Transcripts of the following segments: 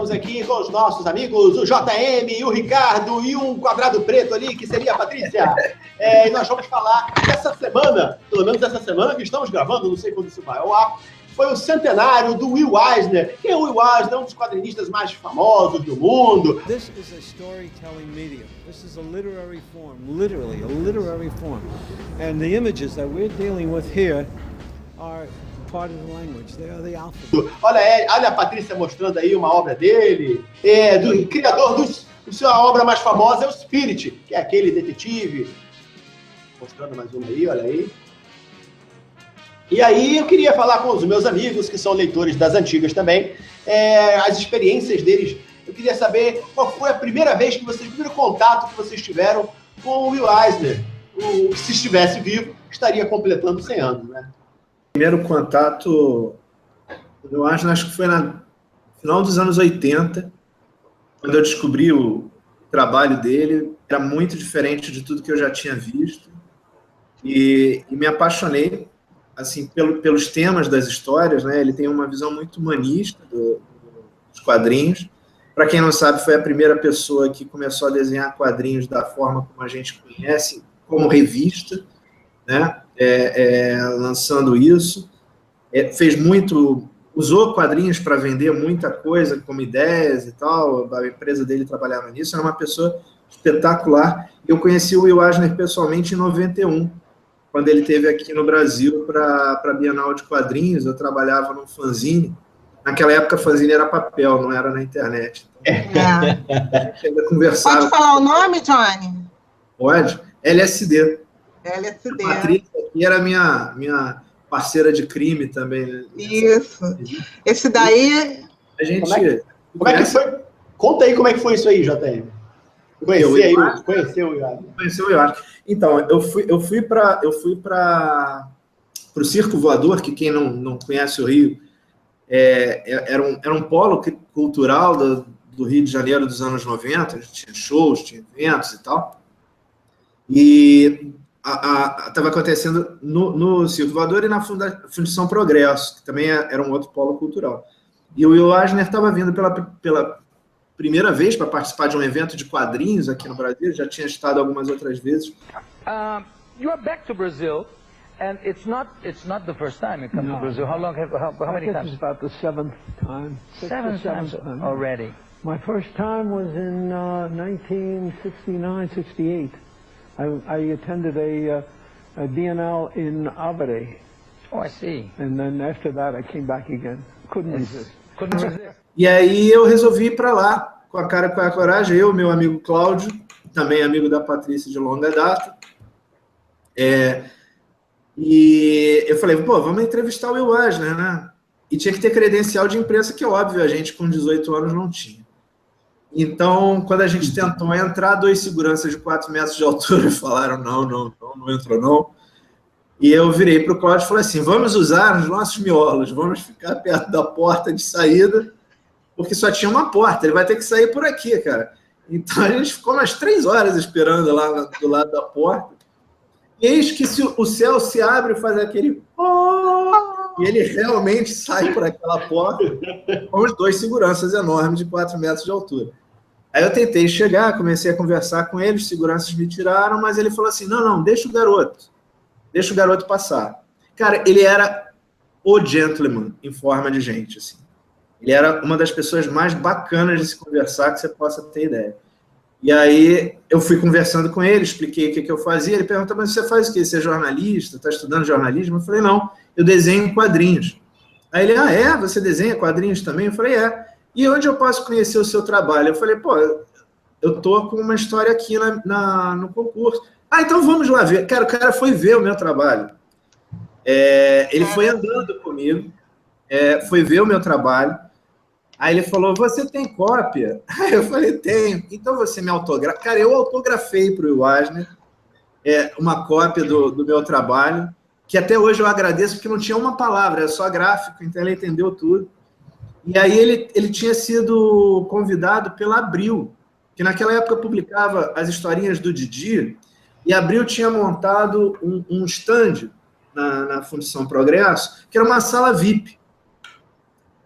estamos aqui com os nossos amigos, o JM e o Ricardo, e um quadrado preto ali, que seria a Patrícia. E nós vamos falar dessa semana, pelo menos essa semana que estamos gravando, não sei quando isso vai ao ar, foi o centenário do Will Eisner. Quem é o Will Eisner? Um dos quadrinistas mais famosos do mundo. This is a storytelling medium. This is a literary form, literally a literary form. And the images that we're dealing with here are part of the language. They are the alphabet. Olha a Patrícia mostrando aí uma obra dele, do criador sua obra mais famosa é o Spirit, que é aquele detetive. Mostrando mais uma aí, olha aí. E aí eu queria falar com os meus amigos, que são leitores das antigas também, as experiências deles. Eu queria saber qual foi a primeira vez que vocês, o primeiro contato que vocês tiveram com o Will Eisner. Se estivesse vivo, estaria completando 100 anos, né? Primeiro contato, eu acho que foi no final dos anos 80, quando eu descobri o trabalho dele. Era muito diferente de tudo que eu já tinha visto. E me apaixonei assim, pelos temas das histórias, né? Ele tem uma visão muito humanista dos quadrinhos. Para quem não sabe, foi a primeira pessoa que começou a desenhar quadrinhos da forma como a gente conhece, como revista, né? Lançando isso. Usou quadrinhos para vender muita coisa, como ideias e tal. A empresa dele trabalhava nisso. Era uma pessoa espetacular. Eu conheci o Will Eisner pessoalmente em 91, quando ele esteve aqui no Brasil para a Bienal de Quadrinhos. Eu trabalhava num fanzine. Naquela época, fanzine era papel, não era na internet. A gente ainda conversava. Pode falar o nome, Johnny? Pode. LSD. LSD. A Patrícia aqui era minha parceira de crime também. Né? Isso. Esse daí... A gente... Como é que foi? Conta aí como é que foi isso aí, JM. Conheceu o Will. Então, eu fui para o Circo Voador, que quem não conhece o Rio, era um polo cultural do Rio de Janeiro dos anos 90, tinha shows, tinha eventos e tal, e estava acontecendo no Circo Voador e na Fundição Progresso, que também era um outro polo cultural. E o Will Eisner estava vindo pela primeira vez para participar de um evento de quadrinhos aqui no Brasil. Já tinha estado algumas outras vezes. You are back to Brazil, and it's not the first time you come to Brazil. How many times? This is about the seventh time. Seven times already. My first time was in 1969, 68. I attended a Bienal in Aveiro. Oh, I see. And then after that, I came back again. Couldn't resist. E aí eu resolvi ir para lá, com a cara e com a coragem. Eu, meu amigo Cláudio, também amigo da Patrícia de longa data. E eu falei, vamos entrevistar o Will Eisner, né? E tinha que ter credencial de imprensa, que é óbvio, a gente com 18 anos não tinha. Então, quando a gente tentou entrar, 2 seguranças de 4 metros de altura falaram, não entrou não. E eu virei para o Cláudio e falei assim, vamos usar os nossos miolos, vamos ficar perto da porta de saída, porque só tinha uma porta, ele vai ter que sair por aqui, cara. Então a gente ficou umas 3 horas esperando lá do lado da porta, e eis que o céu se abre e faz aquele... E ele realmente sai por aquela porta, com os 2 seguranças enormes de 4 metros de altura. Aí eu tentei chegar, comecei a conversar com ele, os seguranças me tiraram, mas ele falou assim, não, deixa o garoto passar. Cara, ele era o gentleman em forma de gente, assim. Ele era uma das pessoas mais bacanas de se conversar que você possa ter ideia. E aí eu fui conversando com ele, expliquei o que eu fazia. Ele perguntou, mas você faz o quê? Você é jornalista? Está estudando jornalismo? Eu falei, não, eu desenho quadrinhos. Aí ele, você desenha quadrinhos também? Eu falei, E onde eu posso conhecer o seu trabalho? Eu falei, eu tô com uma história aqui no concurso. Então vamos lá ver. Cara, o cara foi ver o meu trabalho. Ele foi andando comigo, foi ver o meu trabalho. Aí ele falou, você tem cópia? Aí eu falei, tenho. Então você me autografa. Cara, eu autografei para o Will Eisner uma cópia do meu trabalho, que até hoje eu agradeço, porque não tinha uma palavra, é só gráfico, então ele entendeu tudo. E aí ele tinha sido convidado pela Abril, que naquela época publicava as historinhas do Didi, e a Abril tinha montado um stand na Fundição Progresso, que era uma sala VIP.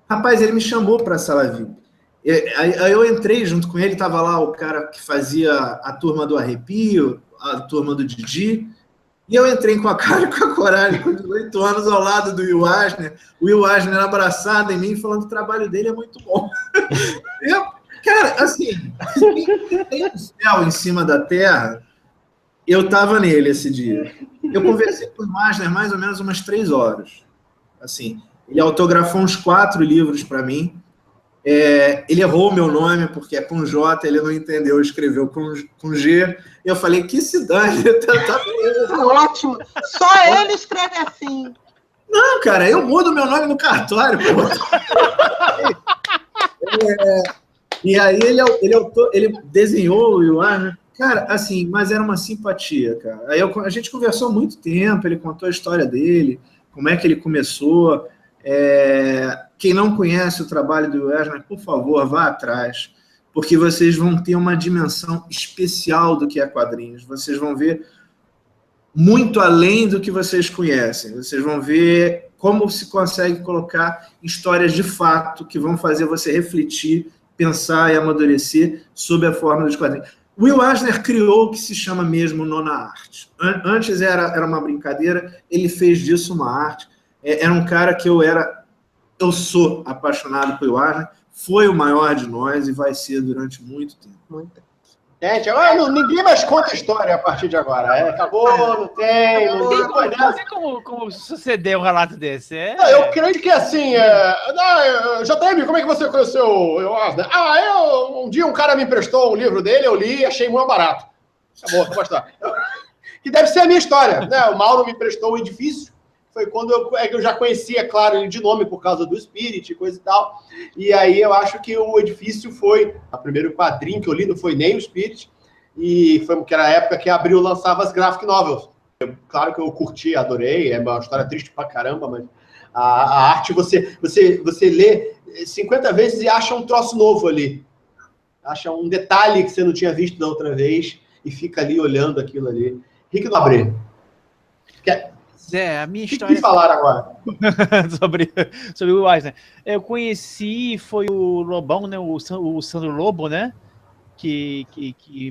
Rapaz, ele me chamou para a sala VIP. Aí eu entrei junto com ele, tava lá o cara que fazia a turma do Arrepio, a turma do Didi, e eu entrei com a cara e com a coragem, com 18 anos, ao lado do Will Eisner, o Will Eisner abraçado em mim, falando que o trabalho dele é muito bom. Cara, assim, tem um céu em cima da terra, eu tava nele esse dia. Eu conversei com o Eisner mais ou menos umas 3 horas. Assim, ele autografou uns 4 livros para mim. Ele errou o meu nome, porque é com J, ele não entendeu, escreveu com G. Eu falei, que se dane. Ótimo. Só ele escreve assim. Não, cara, eu mudo meu nome no cartório. E aí ele desenhou o Will, né? Cara, assim, mas era uma simpatia, cara. Aí a gente conversou há muito tempo, ele contou a história dele, como é que ele começou. Quem não conhece o trabalho do Will Eisner, por favor, vá atrás, porque vocês vão ter uma dimensão especial do que é quadrinhos. Vocês vão ver muito além do que vocês conhecem. Vocês vão ver como se consegue colocar histórias de fato que vão fazer você refletir, pensar e amadurecer sob a forma dos quadrinhos. Will Eisner criou o que se chama mesmo nona arte. Antes era uma brincadeira, ele fez disso uma arte. Era um cara que eu sou apaixonado por Will Eisner, foi o maior de nós e vai ser durante muito tempo. Gente, agora ninguém mais conta história a partir de agora. Acabou, não tem como suceder um relato desse. Eu creio que assim, JM, como é que você conheceu o Eisner? Um dia um cara me emprestou um livro dele, eu li e achei muito barato. Acabou, vou mostrar. Que deve ser a minha história, né? O Mauro me emprestou um edifício, foi quando eu já conhecia, claro, ele de nome por causa do Spirit e coisa e tal. E aí eu acho que o edifício foi o primeiro quadrinho que eu li, não foi nem o Spirit, e foi porque era a época que a Abril lançava as graphic novels. Claro que eu curti, adorei, é uma história triste pra caramba, mas a arte você lê 50 vezes e acha um troço novo ali. Acha um detalhe que você não tinha visto da outra vez e fica ali olhando aquilo ali. Rick Nobre. A minha história... O que falar agora? sobre o Eisner. Eu conheci, foi o Lobão, né? O Sandro Lobo, né? Que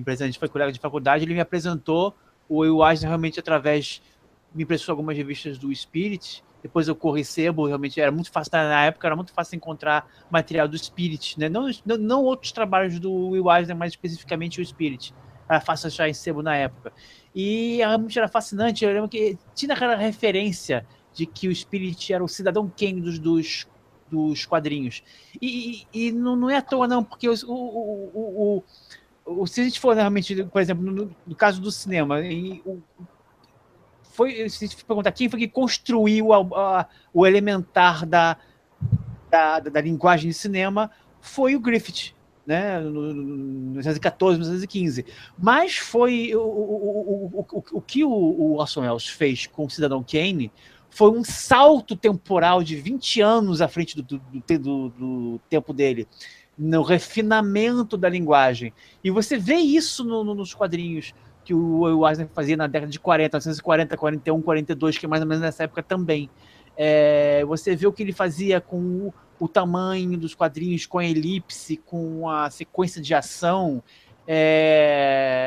a gente foi colega de faculdade, ele me apresentou o Will Eisner realmente através... Me emprestou algumas revistas do Spirit, depois eu corri sebo, realmente era muito fácil, na época era muito fácil encontrar material do Spirit, né? Não outros trabalhos do Will Eisner, mas especificamente o Spirit. Era fácil achar em sebo na época. E realmente era fascinante. Eu lembro que tinha aquela referência de que o Spirit era o cidadão Kane dos quadrinhos. E não é à toa, não, porque se a gente for realmente, por exemplo, no caso do cinema, se a gente perguntar quem foi que construiu o elementar da linguagem de cinema, foi o Griffith. Né, no 1914, 1915. Mas foi o que o Orson Welles fez com o Cidadão Kane foi um salto temporal de 20 anos à frente do tempo dele, no refinamento da linguagem. E você vê isso nos quadrinhos que o Will Eisner fazia na década de 40, 1940, 41, 42, que é mais ou menos nessa época também. Você vê o que ele fazia com o tamanho dos quadrinhos, com a elipse, com a sequência de ação.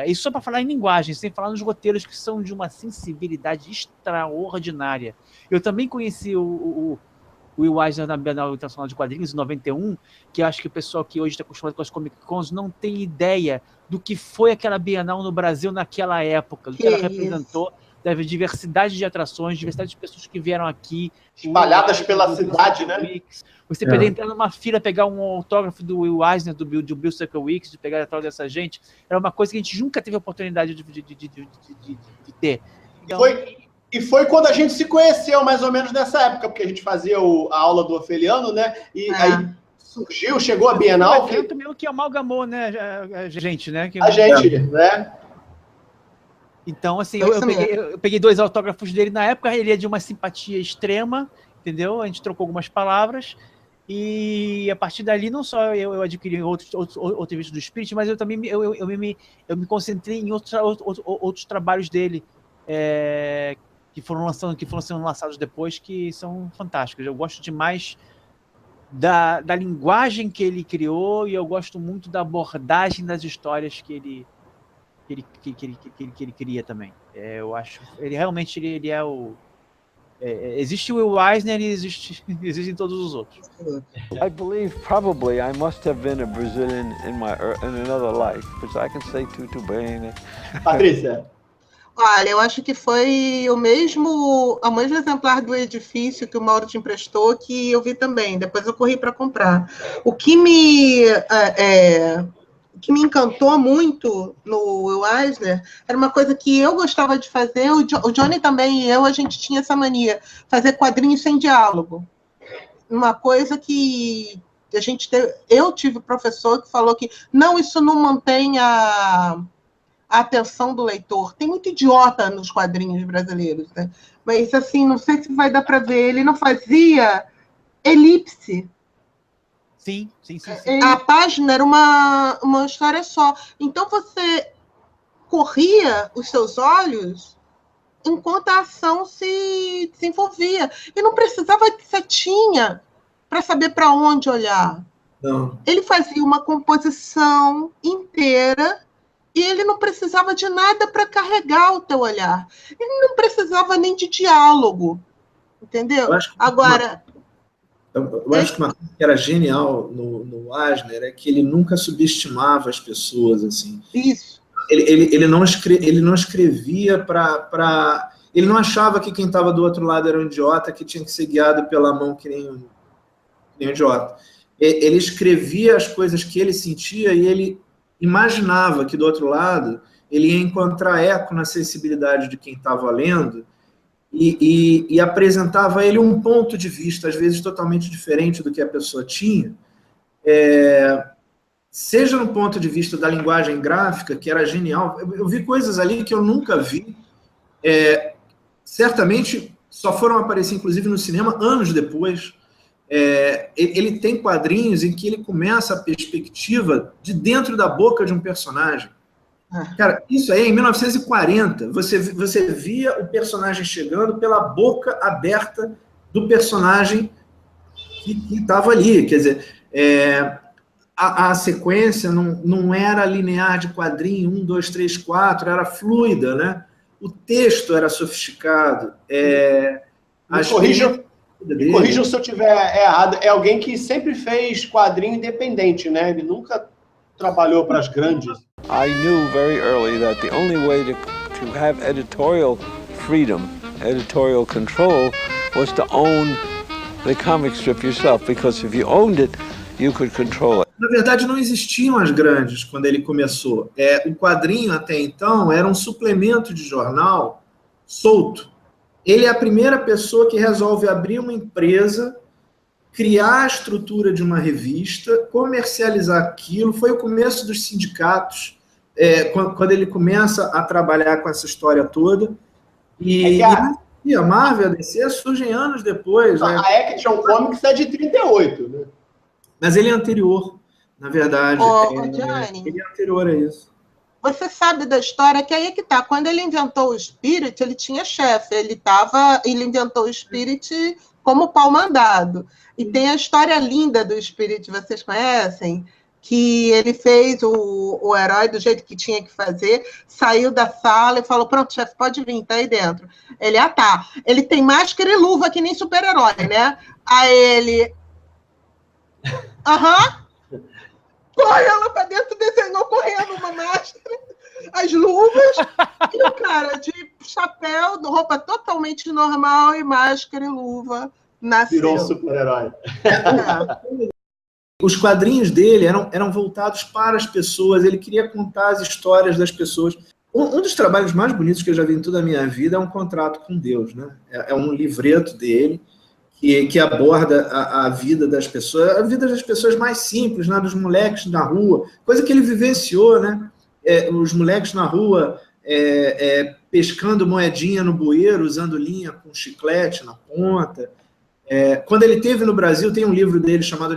Isso só para falar em linguagem, sem falar nos roteiros que são de uma sensibilidade extraordinária. Eu também conheci o Will Eisner na Bienal Internacional de Quadrinhos, em 91, que acho que o pessoal que hoje está acostumado com as Comic Cons não tem ideia do que foi aquela Bienal no Brasil naquela época, do que ela representou. Deve diversidade de atrações, diversidade de pessoas que vieram aqui. Espalhadas pela cidade, né? Você poder entrar numa fila, pegar um autógrafo do Will Eisner, do Bill Sienkiewicz, de pegar atrás dessa gente, era uma coisa que a gente nunca teve a oportunidade de ter. Então, e foi quando a gente se conheceu, mais ou menos nessa época, porque a gente fazia a aula do Ofeliano, né? E aí chegou a Bienal. Que amalgamou, né, a gente, né? A gente, né? Então, assim, eu peguei 2 autógrafos dele na época, ele é de uma simpatia extrema, entendeu? A gente trocou algumas palavras, e a partir dali, não só eu adquiri outros vídeos do Spirit, mas eu também eu me concentrei em outros trabalhos dele, que foram sendo lançados depois, que são fantásticos. Eu gosto demais da linguagem que ele criou, e eu gosto muito da abordagem das histórias que ele cria também. Eu acho, ele realmente ele é o... existe o Will Eisner e existem todos os outros. I believe probably I must have been a Brazilian in another life, because I can say tudo bem. Patrícia. Olha, eu acho que foi o mesmo exemplar do Edifício que o Mauro te emprestou, que eu vi também. Depois eu corri para comprar. O que me encantou muito no Will Eisner era uma coisa que eu gostava de fazer. O Johnny também e a gente tinha essa mania, fazer quadrinhos sem diálogo. Uma coisa que eu tive professor que falou que não, isso não mantém a atenção do leitor. Tem muito idiota nos quadrinhos brasileiros, né? Mas, assim, não sei se vai dar para ver, ele não fazia elipse. Sim. A página era uma história só. Então, você corria os seus olhos enquanto a ação se desenvolvia. E não precisava de setinha para saber para onde olhar. Não. Ele fazia uma composição inteira e ele não precisava de nada para carregar o teu olhar. Ele não precisava nem de diálogo, entendeu? Eu acho que uma coisa que era genial no Eisner é que ele nunca subestimava as pessoas, assim. Isso. Ele não escrevia para... Ele não achava que quem estava do outro lado era um idiota, que tinha que ser guiado pela mão que nem um idiota. Ele escrevia as coisas que ele sentia e ele imaginava que do outro lado ele ia encontrar eco na sensibilidade de quem estava lendo e apresentava a ele um ponto de vista, às vezes totalmente diferente do que a pessoa tinha, seja no ponto de vista da linguagem gráfica, que era genial. Eu vi coisas ali que eu nunca vi, certamente só foram aparecer, inclusive, no cinema anos depois. Ele tem quadrinhos em que ele começa a perspectiva de dentro da boca de um personagem. Cara, isso aí, em 1940, você via o personagem chegando pela boca aberta do personagem que estava ali. Quer dizer, a sequência não era linear de quadrinho, 1, 2, 3, 4, era fluida, né? O texto era sofisticado. Me corrijam se eu estiver errado. É alguém que sempre fez quadrinho independente, né? Ele nunca trabalhou para as grandes. I knew very early that the only way to have editorial freedom, editorial control, was to own the comic strip yourself, because if you owned it, you could control it. Na verdade, não existiam as grandes quando ele começou. O quadrinho, até então, era um suplemento de jornal solto. Ele é a primeira pessoa que resolve abrir uma empresa, criar a estrutura de uma revista, comercializar aquilo. Foi o começo dos sindicatos, quando ele começa a trabalhar com essa história toda. E a Marvel e a DC surgem anos depois. Né? A Action Comics é de 38, né? Mas ele é anterior, na verdade. Johnny, ele é anterior a isso. Você sabe da história que aí é que tá. Quando ele inventou o Spirit, ele tinha chefe. Ele inventou o Spirit como pau mandado. E tem a história linda do Spirit, vocês conhecem? Que ele fez o herói do jeito que tinha que fazer, saiu da sala e falou, pronto, chefe, pode vir, tá aí dentro. Ele, tá. Ele tem máscara e luva, que nem super-herói, né? Aí ele... Correu lá pra dentro, desenhou correndo uma máscara, as luvas, e o cara de chapéu, roupa totalmente normal, e máscara e luva, nasceu. Virou um super-herói. Os quadrinhos dele eram voltados para as pessoas, ele queria contar as histórias das pessoas. Um dos trabalhos mais bonitos que eu já vi em toda a minha vida é Um Contrato com Deus, né? É um livreto dele, que aborda a vida das pessoas, a vida das pessoas mais simples, né, dos moleques na rua, coisa que ele vivenciou, né? Os moleques na rua pescando moedinha no bueiro, usando linha com chiclete na ponta. Quando ele esteve no Brasil, tem um livro dele chamado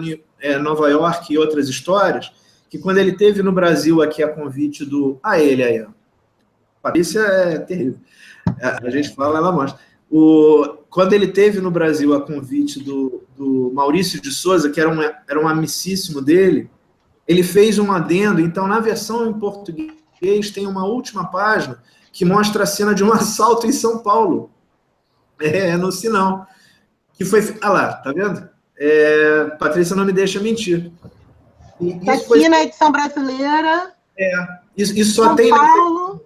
Nova York e Outras Histórias, que quando ele esteve no Brasil aqui a convite do... ele aí, ó. Patrícia é terrível. A gente fala, ela mostra. quando ele teve no Brasil a convite do Maurício de Souza, que era um amicíssimo dele, ele fez um adendo. Então, na versão em português, tem uma última página que mostra a cena de um assalto em São Paulo, no Sinal. Que foi... Ah lá, tá vendo? Patrícia não me deixa mentir. Está aqui na edição brasileira. Isso só São tem... Paulo.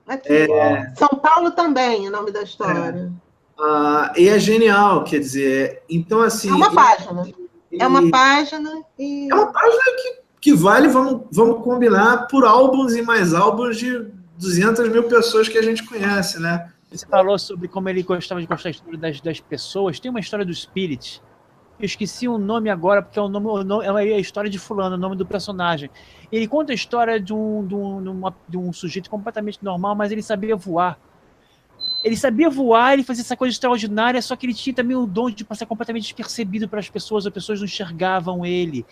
Aqui. São Paulo também, o nome da história. E é genial, quer dizer... Então, assim... É uma página. É uma página e... É uma página que vale, vamos combinar, por álbuns e mais álbuns de 200 mil pessoas que a gente conhece, né? Você falou sobre como ele gostava de contar a história das pessoas. Tem uma história do Spirit. Eu esqueci o nome agora, porque é a história de fulano, o nome do personagem. Ele conta a história de um sujeito completamente normal, mas ele sabia voar. Ele sabia voar, ele fazia essa coisa extraordinária, só que ele tinha também o dom de passar completamente despercebido para as pessoas não enxergavam ele.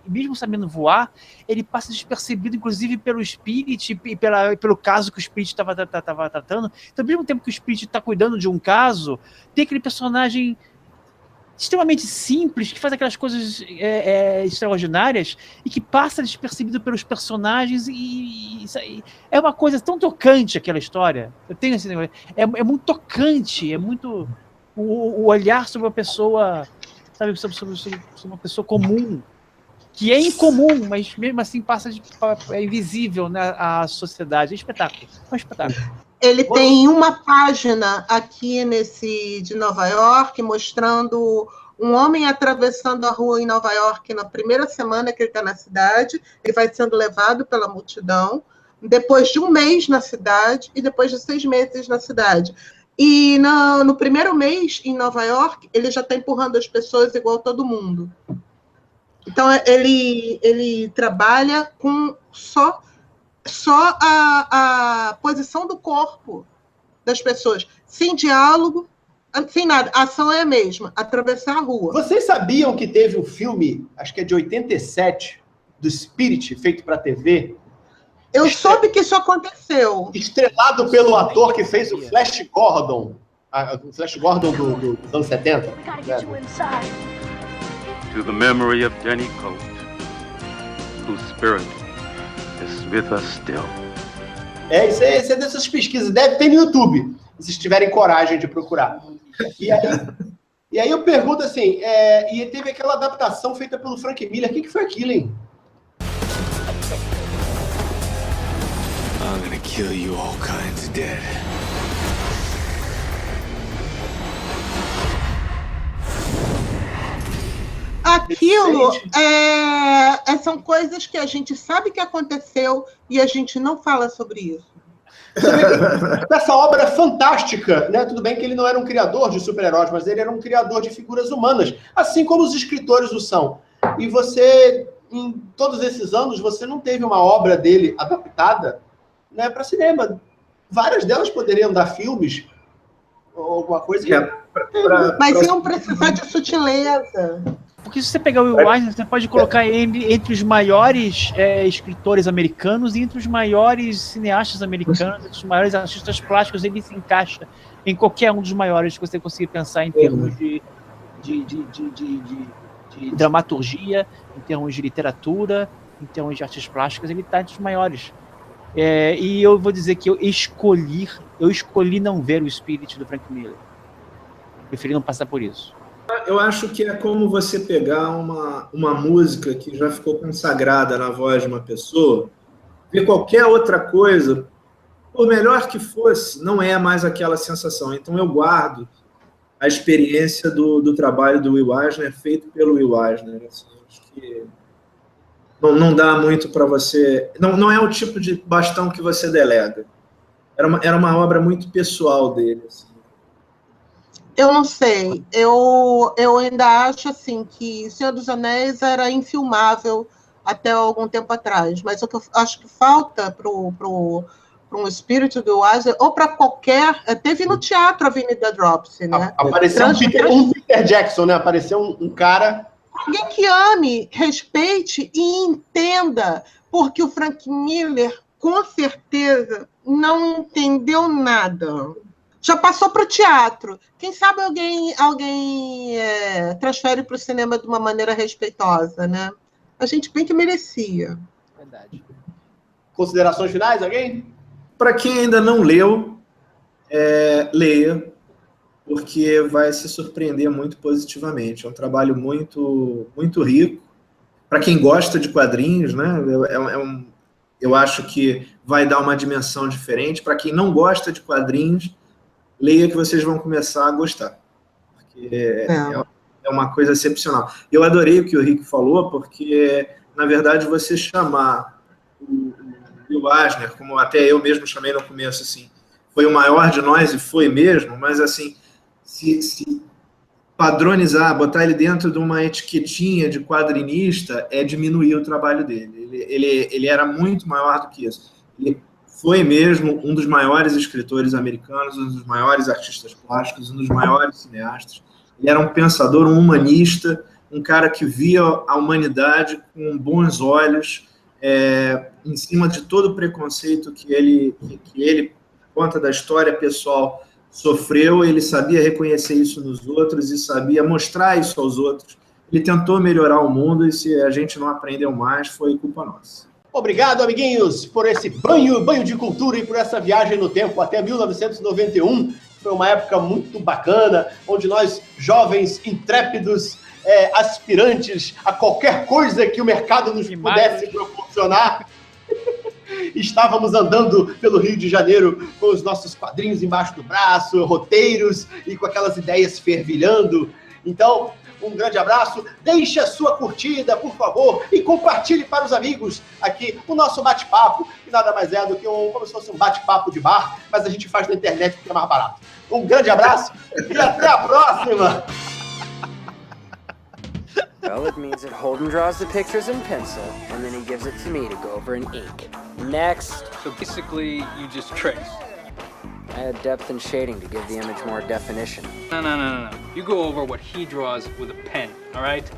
Mesmo sabendo voar, ele passa despercebido, inclusive pelo Spirit e pelo caso que o Spirit estava tratando. Então, ao mesmo tempo que o Spirit está cuidando de um caso, tem aquele personagem extremamente simples, que faz aquelas coisas extraordinárias e que passa despercebido pelos personagens e é uma coisa tão tocante aquela história. Eu tenho esse negócio, é muito tocante, é muito o olhar sobre uma pessoa, sabe, sobre uma pessoa comum, que é incomum, mas mesmo assim é invisível na sociedade. É um espetáculo. Ele tem uma página aqui de Nova York, mostrando um homem atravessando a rua em Nova York na primeira semana que ele está na cidade. Ele vai sendo levado pela multidão, depois de um mês na cidade e depois de 6 meses na cidade. E no primeiro mês em Nova York, ele já está empurrando as pessoas igual todo mundo. Então, ele trabalha com só a posição do corpo das pessoas, sem diálogo, sem nada. A ação é a mesma, atravessar a rua. Vocês sabiam que teve um filme, acho que é de 87, do Spirit, feito para TV? Eu soube que isso aconteceu. Estrelado pelo ator que fez o Flash Gordon. O Flash Gordon dos anos 70. To the memory of Jenny Colt, whose spirit is with us still. Isso é dessas pesquisas. Deve ter no YouTube, se tiverem coragem de procurar. E aí eu pergunto assim, e teve aquela adaptação feita pelo Frank Miller. O que foi aquilo, hein? I'm gonna kill you all kinds dead. Aquilo são coisas que a gente sabe que aconteceu e a gente não fala sobre isso. Essa obra fantástica, né? Tudo bem que ele não era um criador de super-heróis, mas ele era um criador de figuras humanas, assim como os escritores o são. E você, em todos esses anos, você não teve uma obra dele adaptada, né, para cinema. Várias delas poderiam dar filmes ou alguma coisa. Mas iam precisar de sutileza. Porque se você pegar o Will Eisner, você pode colocar ele entre os maiores escritores americanos e entre os maiores cineastas americanos, entre os maiores artistas plásticos. Ele se encaixa em qualquer um dos maiores que você conseguir pensar em termos de dramaturgia, em termos de literatura, em termos de artes plásticas. Ele está entre os maiores. E eu vou dizer que eu escolhi não ver o Spirit do Frank Miller. Preferi não passar por isso. Eu acho que é como você pegar uma música que já ficou consagrada na voz de uma pessoa, ver qualquer outra coisa, por melhor que fosse, não é mais aquela sensação. Então eu guardo a experiência do trabalho do Will Eisner, feito pelo Will Eisner. Assim, acho que não dá muito para você... Não é o tipo de bastão que você delega. Era uma obra muito pessoal dele, assim. Eu não sei, eu ainda acho assim que Senhor dos Anéis era infilmável até algum tempo atrás, mas o que eu acho que falta para um espírito do Eisner, ou para qualquer... Teve no teatro a Avenida Dropsy, né? Apareceu um Peter Jackson, né? Apareceu um cara... Alguém que ame, respeite e entenda, porque o Frank Miller, com certeza, não entendeu nada. Já passou para o teatro. Quem sabe alguém transfere para o cinema de uma maneira respeitosa, né? A gente bem que merecia. Verdade. Considerações finais, alguém? Para quem ainda não leu, leia, porque vai se surpreender muito positivamente. É um trabalho muito, muito rico. Para quem gosta de quadrinhos, né? Eu acho que vai dar uma dimensão diferente. Para quem não gosta de quadrinhos, leia que vocês vão começar a gostar. Porque é uma coisa excepcional. Eu adorei o que o Rick falou, porque, na verdade, você chamar o Will Eisner, como até eu mesmo chamei no começo, assim, foi o maior de nós, e foi mesmo, mas, assim, se padronizar, botar ele dentro de uma etiquetinha de quadrinista, é diminuir o trabalho dele. Ele era muito maior do que isso. Ele foi mesmo um dos maiores escritores americanos, um dos maiores artistas plásticos, um dos maiores cineastas. Ele era um pensador, um humanista, um cara que via a humanidade com bons olhos, em cima de todo o preconceito que ele, por conta da história pessoal, sofreu. Ele sabia reconhecer isso nos outros e sabia mostrar isso aos outros. Ele tentou melhorar o mundo, e se a gente não aprendeu mais, foi culpa nossa. Obrigado, amiguinhos, por esse banho de cultura e por essa viagem no tempo até 1991. Foi uma época muito bacana, onde nós, jovens intrépidos, aspirantes a qualquer coisa que o mercado nos pudesse proporcionar, estávamos andando pelo Rio de Janeiro com os nossos quadrinhos embaixo do braço, roteiros e com aquelas ideias fervilhando. Então, um grande abraço, deixe a sua curtida, por favor, e compartilhe para os amigos aqui o nosso bate-papo, que nada mais é do que como se fosse um bate-papo de bar, mas a gente faz na internet porque é mais barato. Um grande abraço e até a próxima! Well, it means that Holden draws the pictures in pencil, and then he gives it to me to go over in ink. Next. So basically, you just trace. I add depth and shading to give the image more definition. No. You go over what he draws with a pen, all right?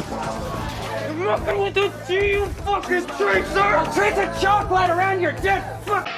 I'm not gonna let that see you fucking tracer! I'll trace a chalk line around your dead fuck!